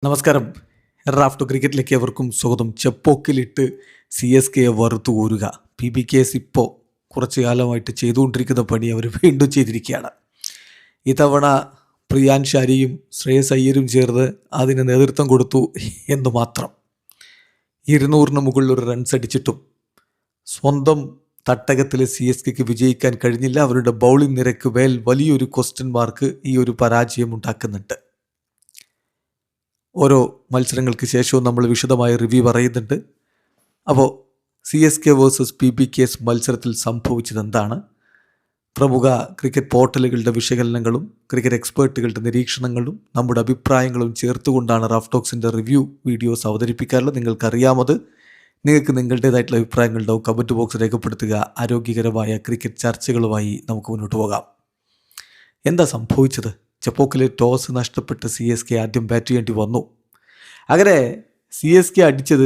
നമസ്കാരം. റാഫ്റ്റോ ക്രിക്കറ്റിലേക്ക് എവർക്കും സ്വാഗതം. ചെപ്പോക്കിലിട്ട് C S കെയെ വറുത്തു കോരുക. PBKS ഇപ്പോൾ കുറച്ചു കാലമായിട്ട് ചെയ്തുകൊണ്ടിരിക്കുന്ന പണി അവർ വീണ്ടും ചെയ്തിരിക്കുകയാണ്. ഇത്തവണ പ്രിയാൻഷ് ആര്യയും ശ്രേയസ് അയ്യരും ചേർന്ന് അതിന് നേതൃത്വം കൊടുത്തു എന്ന് മാത്രം. 200 മുകളിൽ ഒരു റൺസ് അടിച്ചിട്ടും സ്വന്തം തട്ടകത്തിൽ CSKക്ക് വിജയിക്കാൻ കഴിഞ്ഞില്ല. അവരുടെ ബൗളിംഗ് നിരക്ക് മേൽ വലിയൊരു ക്വസ്റ്റ്യൻ മാർക്ക് ഈ ഒരു പരാജയം ഉണ്ടാക്കുന്നുണ്ട്. ഓരോ മത്സരങ്ങൾക്ക് ശേഷവും നമ്മൾ വിശദമായ റിവ്യൂ പറയുന്നുണ്ട്. അപ്പോൾ CSK വേഴ്സസ് PBKS മത്സരത്തിൽ സംഭവിച്ചത് എന്താണ്, പ്രമുഖ ക്രിക്കറ്റ് പോർട്ടലുകളുടെ വിശകലനങ്ങളും ക്രിക്കറ്റ് എക്സ്പേർട്ടുകളുടെ നിരീക്ഷണങ്ങളും നമ്മുടെ അഭിപ്രായങ്ങളും ചേർത്തുകൊണ്ടാണ് റാഫ് ടോക്സിൻ്റെ റിവ്യൂ വീഡിയോസ് അവതരിപ്പിക്കാറുള്ളത്. നിങ്ങൾക്കറിയാമത്. നിങ്ങൾക്ക് നിങ്ങളുടേതായിട്ടുള്ള അഭിപ്രായങ്ങളുണ്ടാവും. കമൻറ്റ് ബോക്സ് രേഖപ്പെടുത്തുക. ആരോഗ്യകരമായ ക്രിക്കറ്റ് ചർച്ചകളുമായി നമുക്ക് മുന്നോട്ട് പോകാം. എന്താ സംഭവിച്ചത്? ചെപ്പോക്കിലെ ടോസ് നഷ്ടപ്പെട്ട് CSK ആദ്യം ബാറ്റ് ചെയ്യേണ്ടി വന്നു. അങ്ങനെ CSK അടിച്ചത്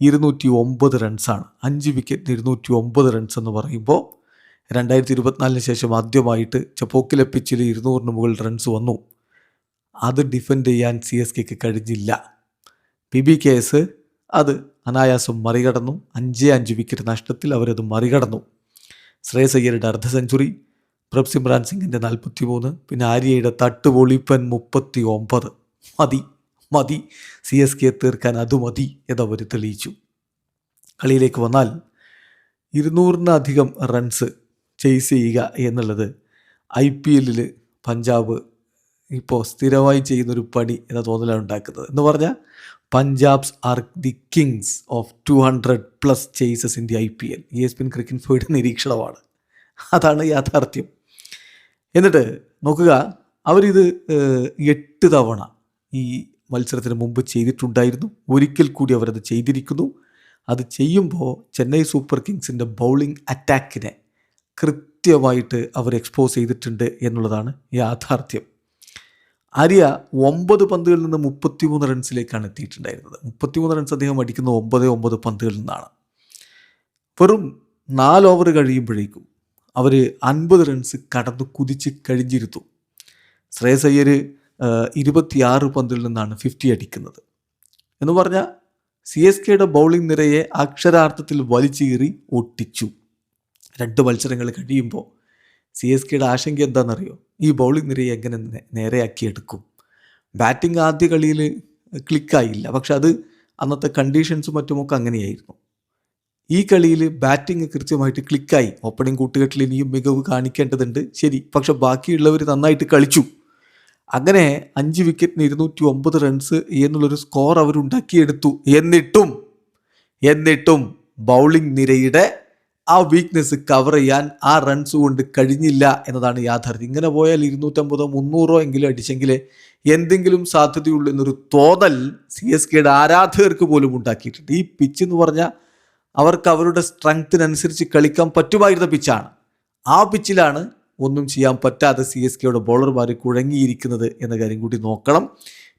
209 റൺസാണ്. 5 വിക്കറ്റിന് 209 റൺസ് എന്ന് പറയുമ്പോൾ 2024 ശേഷം ആദ്യമായിട്ട് ചെപ്പോക്കിലെ പിച്ചിൽ 200 മുകളിൽ റൺസ് വന്നു. അത് ഡിഫെൻഡ് ചെയ്യാൻ CSKക്ക് കഴിഞ്ഞില്ല. PBKS അത് അനായാസം മറികടന്നു. 5 വിക്കറ്റ് നഷ്ടത്തിൽ അവരത് മറികടന്നു. ശ്രേയസ് അയ്യരുടെ അർദ്ധ സെഞ്ചുറി, പ്രഭ്സിമ്രാൻ സിംഗിൻ്റെ 43, പിന്നെ ആര്യയുടെ തട്ടുപൊളിപ്പൻ 39. മതി CSK തീർക്കാൻ അത് മതി എന്നവർ തെളിയിച്ചു. കളിയിലേക്ക് വന്നാൽ 200-ലധികം റൺസ് ചേസ് ചെയ്യുക എന്നുള്ളത് IPL പഞ്ചാബ് ഇപ്പോൾ സ്ഥിരമായി ചെയ്യുന്നൊരു പണി എന്ന തോന്നലാണ് ഉണ്ടാക്കുന്നത്. എന്ന് പറഞ്ഞാൽ Punjabs are the kings of 200+ chases in the IPL. ESPN cricket ഇൻഫോയുടെ നിരീക്ഷണമാണ്. അതാണ് യാഥാർത്ഥ്യം. എന്നിട്ട് നോക്കുക, അവരിത് 8 തവണ ഈ മത്സരത്തിന് മുമ്പ് ചെയ്തിട്ടുണ്ടായിരുന്നു. ഒരിക്കൽ കൂടി അവരത് ചെയ്തിരിക്കുന്നു. അത് ചെയ്യുമ്പോൾ ചെന്നൈ സൂപ്പർ കിങ്സിൻ്റെ ബൗളിംഗ് അറ്റാക്കിനെ കൃത്യമായിട്ട് അവർ എക്സ്പോസ് ചെയ്തിട്ടുണ്ട് എന്നുള്ളതാണ് യാഥാർത്ഥ്യം. ആര്യ 9 പന്തുകളിൽ നിന്ന് 33 റൺസിലേക്കാണ് എത്തിയിട്ടുണ്ടായിരുന്നത്. 33 റൺസ് അദ്ദേഹം അടിക്കുന്ന 9 പന്തുകളിൽ നിന്നാണ്. വെറും 4 ഓവർ കഴിയുമ്പോഴേക്കും അവർ 50 റൺസ് കടന്നു കുതിച്ച് കഴിഞ്ഞിരുന്നു. ശ്രേയസ് അയ്യർ 26 പന്തിൽ നിന്നാണ് 50 അടിക്കുന്നത്. എന്ന് പറഞ്ഞാൽ CSKയുടെ ബൗളിംഗ് നിരയെ അക്ഷരാർത്ഥത്തിൽ വലിച്ചീറി ഒട്ടിച്ചു. 2 മത്സരങ്ങൾ കഴിയുമ്പോൾ CSKയുടെ ആശങ്ക എന്താണെന്നറിയോ? ഈ ബൗളിംഗ് നിരയെ എങ്ങനെ നേരെയാക്കിയെടുക്കും? ബാറ്റിംഗ് ആദ്യ കളിയിൽ ക്ലിക്കായില്ല, പക്ഷെ അത് അന്നത്തെ കണ്ടീഷൻസും മറ്റുമൊക്കെ അങ്ങനെയായിരുന്നു. ഈ കളിയിൽ ബാറ്റിംഗ് കൃത്യമായിട്ട് ക്ലിക്കായി. ഓപ്പണിംഗ് കൂട്ടുകെട്ടിൽ ഇനിയും മികവ് കാണിക്കേണ്ടതുണ്ട്, ശരി, പക്ഷെ ബാക്കിയുള്ളവർ നന്നായിട്ട് കളിച്ചു. അങ്ങനെ 5 വിക്കറ്റിന് 209 റൺസ് എന്നുള്ളൊരു സ്കോർ അവരുണ്ടാക്കിയെടുത്തു. എന്നിട്ടും ബൗളിംഗ് നിരയുടെ ആ വീക്ക്നെസ് കവർ ചെയ്യാൻ ആ റൺസ് കൊണ്ട് കഴിഞ്ഞില്ല എന്നതാണ് യാഥാർത്ഥ്യം. ഇങ്ങനെ പോയാൽ 250-300 എങ്കിലും അടിച്ചെങ്കിൽ എന്തെങ്കിലും സാധ്യതയുള്ളൂ എന്നൊരു തോന്നൽ CSKയുടെ ആരാധകർക്ക് പോലും ഉണ്ടാക്കിയിട്ടുണ്ട്. ഈ പിച്ച് എന്ന് പറഞ്ഞാൽ അവർക്ക് അവരുടെ സ്ട്രെങ്ത്തിനനുസരിച്ച് കളിക്കാൻ പറ്റുമായിരുന്ന പിച്ചാണ്. ആ പിച്ചിലാണ് ഒന്നും ചെയ്യാൻ പറ്റാതെ CSKയുടെ ബൗളർമാർ കുഴങ്ങിയിരിക്കുന്നത് എന്ന കാര്യം കൂടി നോക്കണം.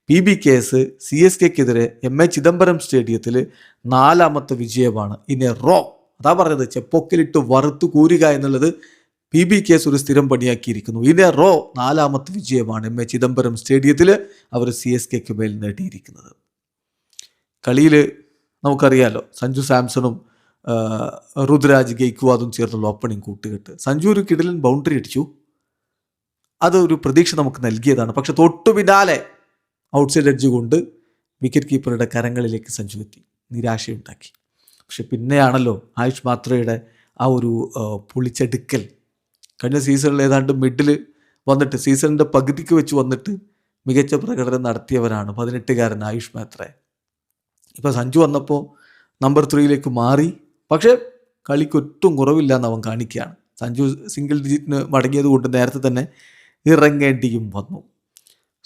PBKS CSKക്കെതിരെ MA ചിദംബരം സ്റ്റേഡിയത്തിൽ 4ാമത്തെ വിജയമാണ്. ഇനി റോ, അതാ പറഞ്ഞത്, ചെപ്പോക്കിലിട്ട് വറുത്തു കൂരുക എന്നുള്ളത് PBKS ഒരു സ്ഥിരം പണിയാക്കിയിരിക്കുന്നു. ഇനി റോ 4ാമത്തെ വിജയമാണ് MA ചിദംബരം സ്റ്റേഡിയത്തിൽ അവർ CSKക്ക് മേൽ നേടിയിരിക്കുന്നത്. കളിയിൽ നമുക്കറിയാലോ, സഞ്ജു സാംസണും രുദ്രാജ് ഗെയ്ക്വാദും ചേർന്നുള്ള ഓപ്പണിംഗ് കൂട്ടുകെട്ട്. സഞ്ജു ഒരു കിടിലൻ ബൗണ്ടറി അടിച്ചു. അതൊരു പ്രതീക്ഷ നമുക്ക് നൽകിയതാണ്. പക്ഷെ തൊട്ടു പിന്നാലെ ഔട്ട്സൈഡ് എഡ്ജ് കൊണ്ട് വിക്കറ്റ് കീപ്പറുടെ കരങ്ങളിലേക്ക് സഞ്ജു എത്തി, നിരാശയുണ്ടാക്കി. പക്ഷെ പിന്നെയാണല്ലോ ആയുഷ് മാത്രയുടെ ആ ഒരു പൊളിച്ചെടുക്കൽ. കഴിഞ്ഞ സീസണിൽ ഏതാണ്ട് മിഡിൽ വന്നിട്ട് സീസണിൻ്റെ പകുതിക്ക് വെച്ച് വന്നിട്ട് മികച്ച പ്രകടനം നടത്തിയവരാണ് 18-കാരൻ ആയുഷ് മാത്ര. ഇപ്പോൾ സഞ്ജു വന്നപ്പോൾ നമ്പർ 3യിലേക്ക് മാറി. പക്ഷേ കളിക്കൊട്ടും കുറവില്ല എന്ന് അവൻ കാണിക്കുകയാണ്. സഞ്ജു സിംഗിൾ ഡിജിറ്റിന് മടങ്ങിയത് കൊണ്ട് നേരത്തെ തന്നെ ഇറങ്ങേണ്ടിയും വന്നു.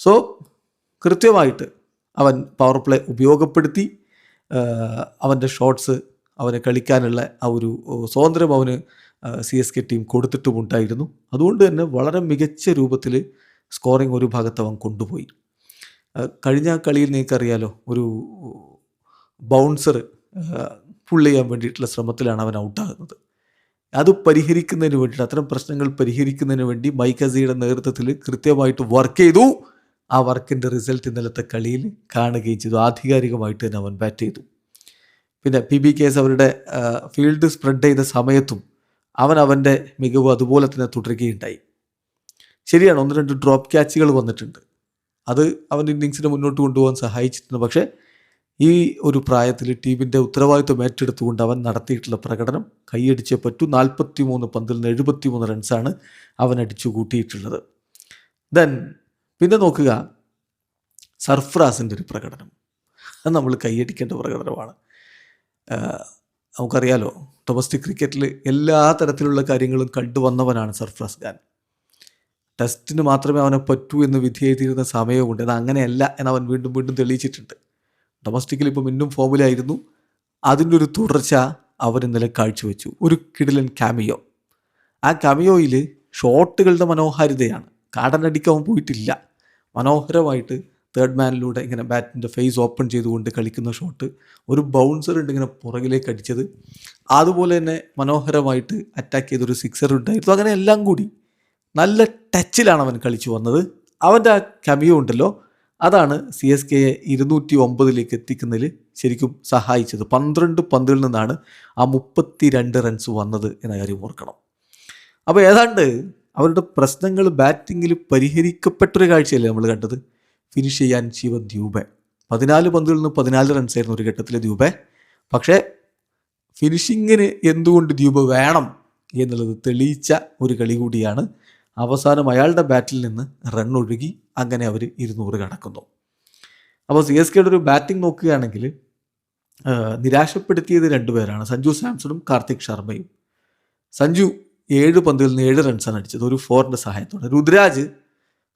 സോ കൃത്യമായിട്ട് അവൻ പവർ പ്ലേ ഉപയോഗപ്പെടുത്തി. അവൻ്റെ ഷോട്ട്സ്, അവനെ കളിക്കാനുള്ള ആ ഒരു സ്വാതന്ത്ര്യം അവന് CSK ടീം കൊടുത്തിട്ടുമുണ്ടായിരുന്നു. അതുകൊണ്ട് തന്നെ വളരെ മികച്ച രൂപത്തിൽ സ്കോറിംഗ് ഒരു ഭാഗത്ത് അവൻ കൊണ്ടുപോയി. കഴിഞ്ഞ കളിയിൽ നിങ്ങൾക്കറിയാലോ, ഒരു ബൗൺസർ പുൾ ചെയ്യാൻ വേണ്ടിയിട്ടുള്ള ശ്രമത്തിലാണ് അവൻ ഔട്ടാകുന്നത്. അത് പരിഹരിക്കുന്നതിന് വേണ്ടിയിട്ട്, അത്തരം പ്രശ്നങ്ങൾ പരിഹരിക്കുന്നതിന് വേണ്ടി മൈക്ക് ഹസിയുടെ നേതൃത്വത്തിൽ കൃത്യമായിട്ട് വർക്ക് ചെയ്തു. ആ വർക്കിൻ്റെ റിസൾട്ട് ഇന്നലത്തെ കളിയിൽ കാണുകയും ചെയ്തു. ആധികാരികമായിട്ട് തന്നെ അവൻ ബാറ്റ് ചെയ്തു. പിന്നെ PBKS അവരുടെ ഫീൽഡ് സ്പ്രെഡ് ചെയ്ത സമയത്തും അവൻ്റെ മികവ് അതുപോലെ തന്നെ തുടരുകയുണ്ടായി. ശരിയാണ്, 1-2 ഡ്രോപ്പ് ക്യാച്ചുകൾ വന്നിട്ടുണ്ട്. അത് അവൻ്റെ ഇന്നിങ്സിനെ മുന്നോട്ട് കൊണ്ടുപോകാൻ സഹായിച്ചിട്ടുണ്ട്. പക്ഷേ ഈ ഒരു പ്രായത്തിൽ ടീമിൻ്റെ ഉത്തരവാദിത്വം ഏറ്റെടുത്തുകൊണ്ട് അവൻ നടത്തിയിട്ടുള്ള പ്രകടനം കൈയടിച്ചേ പറ്റൂ. 43 പന്തിൽ നിന്ന് 73 റൺസാണ് അവൻ അടിച്ചു കൂട്ടിയിട്ടുള്ളത്. പിന്നെ നോക്കുക സർഫ്രാസിൻ്റെ ഒരു പ്രകടനം. അത് നമ്മൾ കൈയടിക്കേണ്ട പ്രകടനമാണ്. നമുക്കറിയാലോ, ഡൊമസ്റ്റിക് ക്രിക്കറ്റിൽ എല്ലാ തരത്തിലുള്ള കാര്യങ്ങളും കണ്ടുവന്നവനാണ് സർഫ്രാസ് ഖാൻ. ടെസ്റ്റിന് മാത്രമേ അവനെ പറ്റൂ എന്ന് വിധിയെഴുതിയിരുന്ന സമയമുണ്ട്. അത് അങ്ങനെയല്ല എന്ന് അവൻ വീണ്ടും വീണ്ടും തെളിയിച്ചിട്ടുണ്ട്. ഡൊമസ്റ്റിക്കിൽ ഇപ്പോൾ മിന്നും ഫോമിലായിരുന്നു. അതിൻ്റെ ഒരു തുടർച്ച അവൻ ഇന്നലെ കാഴ്ചവെച്ചു. ഒരു കിടിലൻ കാമിയോ. ആ കാമിയോയിൽ ഷോട്ടുകളുടെ മനോഹാരിതയാണ്. കാടനടിക്കാൻ പോയിട്ടില്ല. മനോഹരമായിട്ട് തേർഡ് മാനിലൂടെ ഇങ്ങനെ ബാറ്റിൻ്റെ ഫേസ് ഓപ്പൺ ചെയ്തുകൊണ്ട് കളിക്കുന്ന ഷോട്ട്, ഒരു ബൗൺസർ ഉണ്ട് ഇങ്ങനെ പുറകിലേക്ക് അടിച്ചത്, അതുപോലെ തന്നെ മനോഹരമായിട്ട് അറ്റാക്ക് ചെയ്തൊരു സിക്സർ ഉണ്ടായിരുന്നു. അങ്ങനെ എല്ലാം കൂടി നല്ല ടച്ചിലാണ് അവൻ കളിച്ചു വന്നത്. അവൻ്റെ ആ കമിയോ ഉണ്ടല്ലോ, അതാണ് CSKയെ 209 എത്തിക്കുന്നതിൽ ശരിക്കും സഹായിച്ചത്. 12 പന്തുകളിൽ നിന്നാണ് ആ 32 റൺസ് വന്നത് എന്ന കാര്യം ഓർക്കണം. അപ്പോൾ ഏതാണ്ട് അവരുടെ പ്രശ്നങ്ങൾ ബാറ്റിങ്ങിൽ പരിഹരിക്കപ്പെട്ടൊരു കാഴ്ചയല്ലേ നമ്മൾ കണ്ടത്. ഫിനിഷ് ചെയ്യാൻ ശിവൻ ദ്യൂബെ 14 പന്തുകളിൽ നിന്ന് 14 റൺസായിരുന്നു ഒരു ഘട്ടത്തിൽ ദ്യൂബെ. പക്ഷേ ഫിനിഷിങ്ങിന് എന്തുകൊണ്ട് ദ്യൂബെ വേണം എന്നുള്ളത് തെളിയിച്ച ഒരു കളി കൂടിയാണ്. അവസാനം അയാളുടെ ബാറ്റിൽ നിന്ന് റൺ ഒഴുകി അങ്ങനെ അവർ 200 കടക്കുന്നു. അപ്പോൾ CSKയുടെ ഒരു ബാറ്റിംഗ് നോക്കുകയാണെങ്കിൽ നിരാശപ്പെടുത്തിയത് 2 പേരാണ്, സഞ്ജു സാംസണും കാർത്തിക് ശർമ്മയും. സഞ്ജു 7 പന്തുകളിൽ നിന്ന് 7 റൺസാണ് അടിച്ചത്, ഒരു 4ൻ്റെ സഹായത്തോടെ.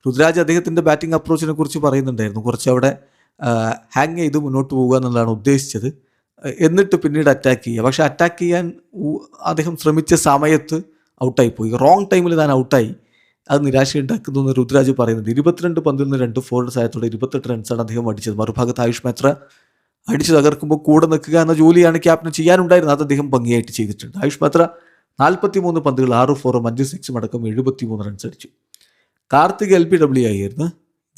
രുദ്രാജ് അദ്ദേഹത്തിൻ്റെ ബാറ്റിംഗ് അപ്രോച്ചിനെ കുറിച്ച് പറയുന്നുണ്ടായിരുന്നു. കുറച്ച് അവിടെ ഹാങ് ചെയ്ത് മുന്നോട്ട് പോകുക എന്നുള്ളതാണ് ഉദ്ദേശിച്ചത്, എന്നിട്ട് പിന്നീട് അറ്റാക്ക് ചെയ്യുക. പക്ഷേ അറ്റാക്ക് ചെയ്യാൻ അദ്ദേഹം ശ്രമിച്ച സമയത്ത് ഔട്ടായിപ്പോയി. റോങ് ടൈമിൽ താൻ ഔട്ടായി. അത് നിരാശയുണ്ടാക്കുന്നു എന്ന് രുദ്രാജ് പറയുന്നുണ്ട്. 22 പന്തിൽ നിന്ന് 2 4 സഹായത്തോടെ 28 റൺസാണ് അദ്ദേഹം അടിച്ചത്. മറുഭാഗത്ത് ആയുഷ് മേത്ര അടിച്ചു തകർക്കുമ്പോൾ കൂടെ നിൽക്കുക എന്ന ജോലിയാണ് ക്യാപ്റ്റന് ചെയ്യാനുണ്ടായിരുന്നത്. അത് അദ്ദേഹം ഭംഗിയായിട്ട് ചെയ്തിട്ടുണ്ട്. ആയുഷ് മേത്ര 43 പന്തുകൾ 6 4 5 6 അടക്കം 73 റൺസ് അടിച്ചു. കാർത്തിക് LBW ആയിരുന്നു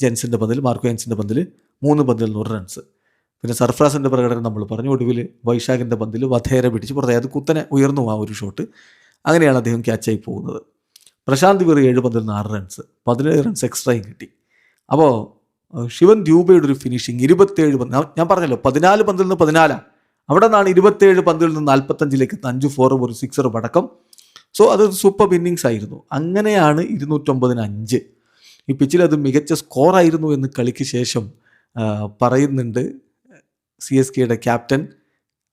ജെൻസിൻ്റെ പന്തിൽ, മാർക്കോ ജെൻസിൻ്റെ പന്തിൽ 3 പന്തിൽ 100 റൺസ്. പിന്നെ സർഫ്രാസിൻ്റെ പ്രകടനം നമ്മൾ പറഞ്ഞു. ഒടുവിൽ വൈശാഖിൻ്റെ പന്തിൽ വധേര പിടിച്ച് പുറത്തെ, അത് കുത്തനെ ഉയർന്നു ആ ഒരു ഷോട്ട്. അങ്ങനെയാണ് അദ്ദേഹം ക്യാച്ചായി പോകുന്നത്. പ്രശാന്ത് വീർ 7 പന്തിൽ നിന്ന് 6 റൺസ്, 17 റൺസ് എക്സ്ട്രയും കിട്ടി. അപ്പോൾ ശിവൻ ദ്യൂബയുടെ ഒരു ഫിനിഷിങ് 27 പന്ത്, ഞാൻ പറഞ്ഞല്ലോ 14 പന്തിൽ നിന്ന് 14, അവിടെ നിന്നാണ് 27 പന്തിൽ നിന്ന് 45 5 4 ഒരു 6 അടക്കം. സോ അതൊരു സൂപ്പർ ഇന്നിങ്സ് ആയിരുന്നു. അങ്ങനെയാണ് 209-5. ഈ പിച്ചിൽ അത് മികച്ച സ്കോറായിരുന്നു എന്ന് കളിക്ക് ശേഷം പറയുന്നുണ്ട് CSKയുടെ ക്യാപ്റ്റൻ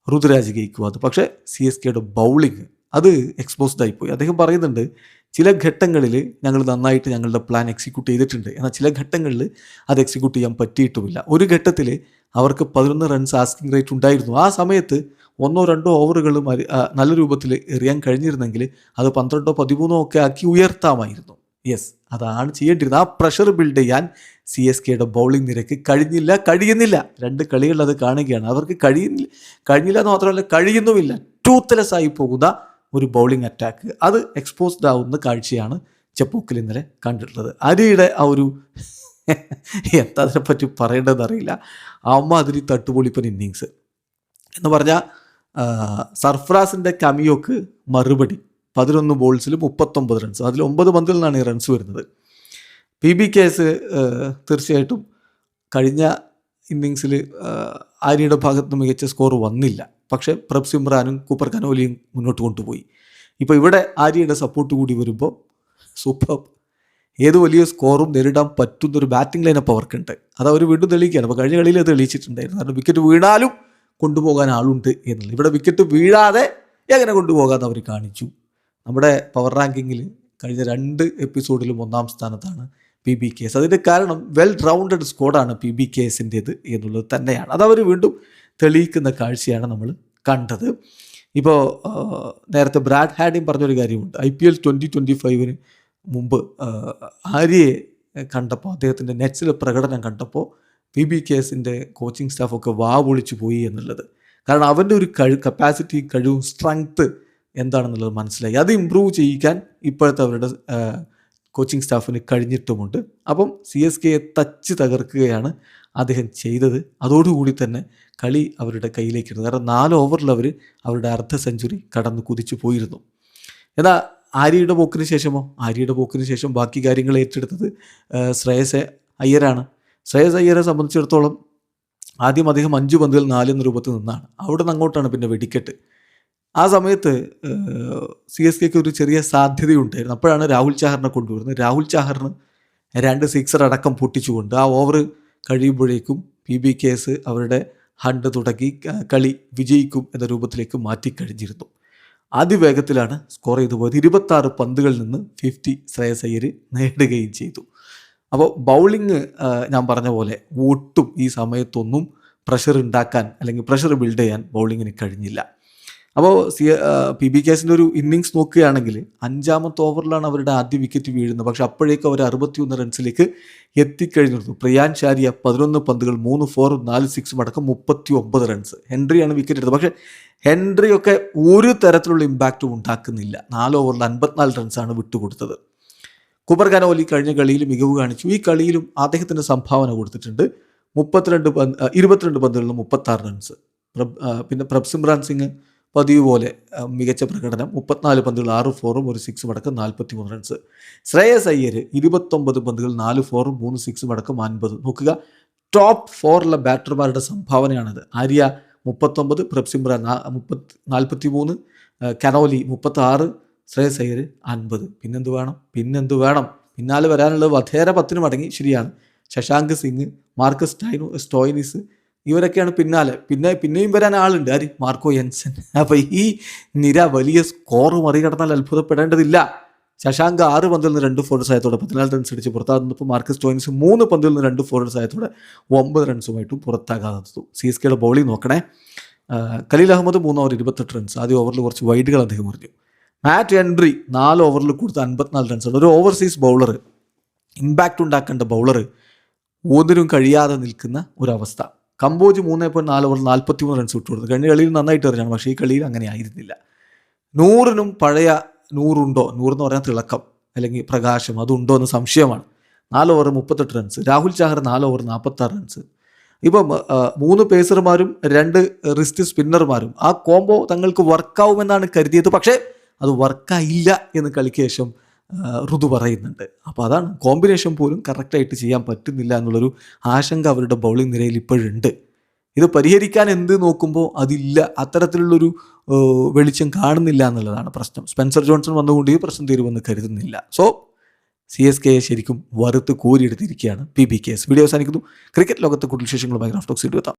ഋതുരാജ് ഗെയ്ക്വാദ്. പക്ഷേ CSKയുടെ ബൗളിങ് അത് എക്സ്പോസ്ഡ് ആയിപ്പോയി. അദ്ദേഹം പറയുന്നുണ്ട്, ചില ഘട്ടങ്ങളിൽ ഞങ്ങൾ നന്നായിട്ട് ഞങ്ങളുടെ പ്ലാൻ എക്സിക്യൂട്ട് ചെയ്തിട്ടുണ്ട്, എന്നാൽ ചില ഘട്ടങ്ങളിൽ അത് എക്സിക്യൂട്ട് ചെയ്യാൻ പറ്റിയിട്ടുമില്ല. ഒരു ഘട്ടത്തിൽ അവർക്ക് 11 റൺസ് ആസ്കിംഗ് റേറ്റ് ഉണ്ടായിരുന്നു. ആ സമയത്ത് 1-2 ഓവറുകൾ നല്ല രൂപത്തിൽ എറിയാൻ കഴിഞ്ഞിരുന്നെങ്കിൽ അത് 12 13 ഒക്കെ ആക്കി ഉയർത്താമായിരുന്നു. യെസ്, അതാണ് ചെയ്യേണ്ടിയിരുന്നത്. ആ പ്രഷർ ബിൽഡ് ചെയ്യാൻ CSKയുടെ ബൗളിംഗ് നിരക്ക് കഴിയുന്നില്ല. 2 കളികൾ അത് കാണുകയാണ്. അവർക്ക് കഴിഞ്ഞില്ല എന്ന് മാത്രമല്ല, കഴിയുന്നുമില്ല. ടൂത്ത്ലെസ് ആയി പോകുന്ന ഒരു ബൗളിംഗ് അറ്റാക്ക്, അത് എക്സ്പോസ്ഡ് ആവുന്ന കാഴ്ചയാണ് ചെപ്പോക്കിൽ ഇന്നലെ കണ്ടിട്ടുള്ളത്. അരിയുടെ ആ ഒരു എന്താ അതിനെപ്പറ്റി പറയേണ്ടതെന്ന് അറിയില്ല, അമ്മാതിരി തട്ടുപൊളിപ്പൻ ഇന്നിങ്സ് എന്ന് പറഞ്ഞാൽ സർഫ്രാസിൻ്റെ കമിയോക്ക് മറുപടി 11 ബോൾസിൽ 39 റൺസ്, അതിൽ 9 പന്തിൽ നിന്നാണ് ഈ റൺസ് വരുന്നത്. PBKS തീർച്ചയായിട്ടും കഴിഞ്ഞ ഇന്നിങ്സിൽ ആര്യയുടെ ഭാഗത്ത് നിന്ന് മികച്ച സ്കോർ വന്നില്ല. പക്ഷേ പ്രഭ് സിമ്രാനും കൂപ്പർ കനോലിയും മുന്നോട്ട് കൊണ്ടുപോയി. ഇപ്പോൾ ഇവിടെ ആര്യയുടെ സപ്പോർട്ട് കൂടി വരുമ്പോൾ സൂപ്പർ, ഏത് വലിയ സ്കോറും നേരിടാൻ പറ്റുന്നൊരു ബാറ്റിംഗ് ലൈനപ്പ് അവർക്കുണ്ട്. അത് അവർ വീണ്ടും തെളിയിക്കുകയാണ്. അപ്പോൾ കഴിഞ്ഞ കളിയിൽ അത് തെളിയിച്ചിട്ടുണ്ടായിരുന്നു. കാരണം വിക്കറ്റ് വീണാലും കൊണ്ടുപോകാൻ ആളുണ്ട് എന്നുള്ളത്. ഇവിടെ വിക്കറ്റ് വീഴാതെ എങ്ങനെ കൊണ്ടുപോകാമെന്ന് അവർ കാണിച്ചു. നമ്മുടെ പവർ റാങ്കിങ്ങിൽ കഴിഞ്ഞ 2 എപ്പിസോഡിലും 1-ാം സ്ഥാനത്താണ് PBKS. അതിൻ്റെ കാരണം വെൽ റൗണ്ടഡ് സ്ക്വാഡാണ് PBKSൻ്റേത് എന്നുള്ളത് തന്നെയാണ്. അതവർ വീണ്ടും തെളിയിക്കുന്ന കാഴ്ചയാണ് നമ്മൾ കണ്ടത്. ഇപ്പോൾ നേരത്തെ ബ്രാഡ് ഹാഡിയും പറഞ്ഞൊരു കാര്യമുണ്ട്. IPL 2025 മുമ്പ് ആര്യയെ കണ്ടപ്പോൾ, അദ്ദേഹത്തിൻ്റെ നെറ്റ്സിലെ പ്രകടനം കണ്ടപ്പോൾ PBKSൻ്റെ കോച്ചിങ് സ്റ്റാഫൊക്കെ പൊളിച്ചു പോയി എന്നുള്ളത്. കാരണം അവൻ്റെ ഒരു കപ്പാസിറ്റി, കഴിവും, സ്ട്രെങ്ത്ത് എന്താണെന്നുള്ളത് മനസ്സിലായി. അത് ഇമ്പ്രൂവ് ചെയ്യിക്കാൻ ഇപ്പോഴത്തെ അവരുടെ കോച്ചിങ് സ്റ്റാഫിന് കഴിഞ്ഞിട്ടുമുണ്ട്. അപ്പം CSKയെ തച്ച് തകർക്കുകയാണ് അദ്ദേഹം ചെയ്തത്. അതോടുകൂടി തന്നെ കളി അവരുടെ കയ്യിലേക്കിരുന്നു. കാരണം 4 ഓവറിൽ അവർ അവരുടെ അർദ്ധ സെഞ്ചുറി കടന്ന് കുതിച്ചു പോയിരുന്നു. എന്നാൽ ആര്യയുടെ പോക്കിന് ശേഷം ബാക്കി കാര്യങ്ങൾ ഏറ്റെടുത്തത് ശ്രേയസ് അയ്യരാണ്. ശ്രേയസ് അയ്യരെ സംബന്ധിച്ചിടത്തോളം ആദ്യം അദ്ദേഹം 5 പന്തുകൾ 4 എന്ന രൂപത്തിൽ നിന്നാണ്. അവിടെ നിന്ന് അങ്ങോട്ടാണ് പിന്നെ വെടിക്കെട്ട്. ആ സമയത്ത് CSKയ്ക്ക് ഒരു ചെറിയ സാധ്യതയുണ്ടായിരുന്നു. അപ്പോഴാണ് രാഹുൽ ചാഹറിനെ കൊണ്ടുവരുന്നത്. രാഹുൽ ചാഹറിന് 2 സിക്സർ അടക്കം പൊട്ടിച്ചുകൊണ്ട് ആ ഓവർ കഴിയുമ്പോഴേക്കും PBKS അവരുടെ ഹണ്ട് തുടങ്ങി കളി വിജയിക്കും എന്ന രൂപത്തിലേക്ക് മാറ്റിക്കഴിഞ്ഞിരുന്നു. അതിവേഗത്തിലാണ് സ്കോർ ചെയ്തു പോയത്. 26 പന്തുകളിൽ നിന്ന് 50 ശ്രേയസ് അയ്യർ നേടുകയും ചെയ്തു. അപ്പോൾ ബൗളിങ് ഞാൻ പറഞ്ഞ പോലെ ഒട്ടും ഈ സമയത്തൊന്നും പ്രഷർ ഉണ്ടാക്കാൻ അല്ലെങ്കിൽ പ്രഷർ ബിൽഡ് ചെയ്യാൻ ബൗളിങ്ങിന് കഴിഞ്ഞില്ല. അപ്പോൾ PBKSൻ്റെ ഒരു ഇന്നിങ്സ് നോക്കുകയാണെങ്കിൽ 5ാമത്തെ ഓവറിലാണ് അവരുടെ ആദ്യ വിക്കറ്റ് വീഴുന്നത്. പക്ഷെ അപ്പോഴേക്കും അവർ 61 റൺസിലേക്ക് എത്തിക്കഴിഞ്ഞിരുന്നു. പ്രിയാൻ ഷാരിയ 11 പന്തുകൾ 3 4 4 6 അടക്കം 39 റൺസ്. ഹെൻറിയാണ് വിക്കറ്റ് എടുത്തത്. പക്ഷേ ഹെൻറിയൊക്കെ ഒരു തരത്തിലുള്ള ഇമ്പാക്റ്റും ഉണ്ടാക്കുന്നില്ല. 4 ഓവറിൽ 54 റൺസാണ് വിട്ടുകൊടുത്തത്. കുബർ കനോലി കഴിഞ്ഞ കളിയിൽ മികവ് കാണിച്ചു. ഈ കളിയിലും അദ്ദേഹത്തിന് സംഭാവന കൊടുത്തിട്ടുണ്ട്. 22 പന്തുകളിൽ 36 റൺസ്. പിന്നെ പ്രഭ്സിമ്രാൻ സിംഗ് പതിവ് പോലെ മികച്ച പ്രകടനം. 34 പന്തുകൾ 6 4 1 6 അടക്കം 43 റൺസ്. ശ്രേയസ് അയ്യർ 29 പന്തുകൾ 4 4 3 6 അടക്കം 50. നോക്കുക, ടോപ്പ് 4 ബാറ്റർമാരുടെ സംഭാവനയാണത്. ആര്യ 39, പ്രഭ്സിമ്രാൻ 43, കനോലി 36, ശ്രേയസ് അയ്യർ 50. പിന്നെന്ത് വേണം? പിന്നാലെ വരാനുള്ളത് വധേര 10 മടങ്ങി, ശരിയാണ്. ശശാങ്ക് സിംഗ്, മാർക്കസ് സ്റ്റോയിനിസ് ഇവരൊക്കെയാണ് പിന്നാലെ. പിന്നെയും വരാൻ ആളുണ്ട്. ആര്? Marco Jansen. അപ്പോൾ ഈ നിര വലിയ സ്കോർ മറികടന്നാൽ അത്ഭുതപ്പെടേണ്ടതില്ല. ശശാങ്ക് 6 പന്തിൽ നിന്ന് 2 ഫോർ സഹായത്തോടെ 14 റൺസ് അടിച്ച് പുറത്താകുന്നപ്പോൾ മാർക്കസ് സ്റ്റോയിനിസ് 3 പന്തിൽ നിന്ന് 2 ഫോർ സഹായത്തോടെ 9 റൺസുമായിട്ടും പുറത്താകാതെ. CSKയുടെ ബോളിംഗ് നോക്കണേ. Khaleel Ahmed 3 over 28 runs. ആദ്യ ഓവറിൽ കുറച്ച് വൈഡുകൾ അദ്ദേഹം എറിഞ്ഞു. മാറ്റ് ഹെൻറി 4 ഓവറിൽ കൊടുത്ത് 54 റൺസാണ്. ഒരു ഓവർസീസ് ബൗളർ, ഇമ്പാക്റ്റ് ഉണ്ടാക്കേണ്ട ബൗളർ ഒന്നിനും കഴിയാതെ നിൽക്കുന്ന ഒരവസ്ഥ. കമ്പോജ് 3.4 ഓവറിൽ 43 റൺസ് വിട്ടുകൊടുത്തു. കഴിഞ്ഞ കളിയിൽ നന്നായിട്ട് എറിഞ്ഞാണ്. പക്ഷേ ഈ കളിയിൽ അങ്ങനെ ആയിരുന്നില്ല. 100-നും പഴയ 100 ഉണ്ടോ? 100 എന്ന് പറയാൻ തിളക്കം അല്ലെങ്കിൽ പ്രകാശം അതുണ്ടോ എന്ന് സംശയമാണ്. 4 over 38 runs. Rahul Chahar 4 over 46 runs. ഇപ്പം 3 പേസർമാരും 2 റിസ്റ്റ് സ്പിന്നർമാരും ആ കോംബോ തങ്ങൾക്ക് വർക്കാവുമെന്നാണ് കരുതിയത്. പക്ഷേ അത് വർക്കായില്ല എന്ന് കളിക്ക് ശേഷം ഋതു പറയുന്നുണ്ട്. അപ്പോൾ അതാണ്, കോമ്പിനേഷൻ പോലും കറക്റ്റായിട്ട് ചെയ്യാൻ പറ്റുന്നില്ല എന്നുള്ളൊരു ആശങ്ക അവരുടെ ബൗളിംഗ് നിരയിൽ ഇപ്പോഴുണ്ട്. ഇത് പരിഹരിക്കാൻ എന്ത് നോക്കുമ്പോൾ അതില്ല, അത്തരത്തിലുള്ളൊരു വെളിച്ചം കാണുന്നില്ല എന്നുള്ളതാണ് പ്രശ്നം. സ്പെൻസർ ജോൺസൺ വന്നുകൊണ്ട് ഈ പ്രശ്നം തീരുമെന്ന് കരുതുന്നില്ല. സോ CSKയെ ശരിക്കും വറുത്ത് കോരിയെടുത്തിരിക്കുകയാണ് PBKS. വീഡിയോ അവസാനിക്കുന്നു. ക്രിക്കറ്റ് ലോകത്തെ കൂടുതൽ വിശേഷങ്ങളുമായി റാഫ് ടോക്സ് എത്താം.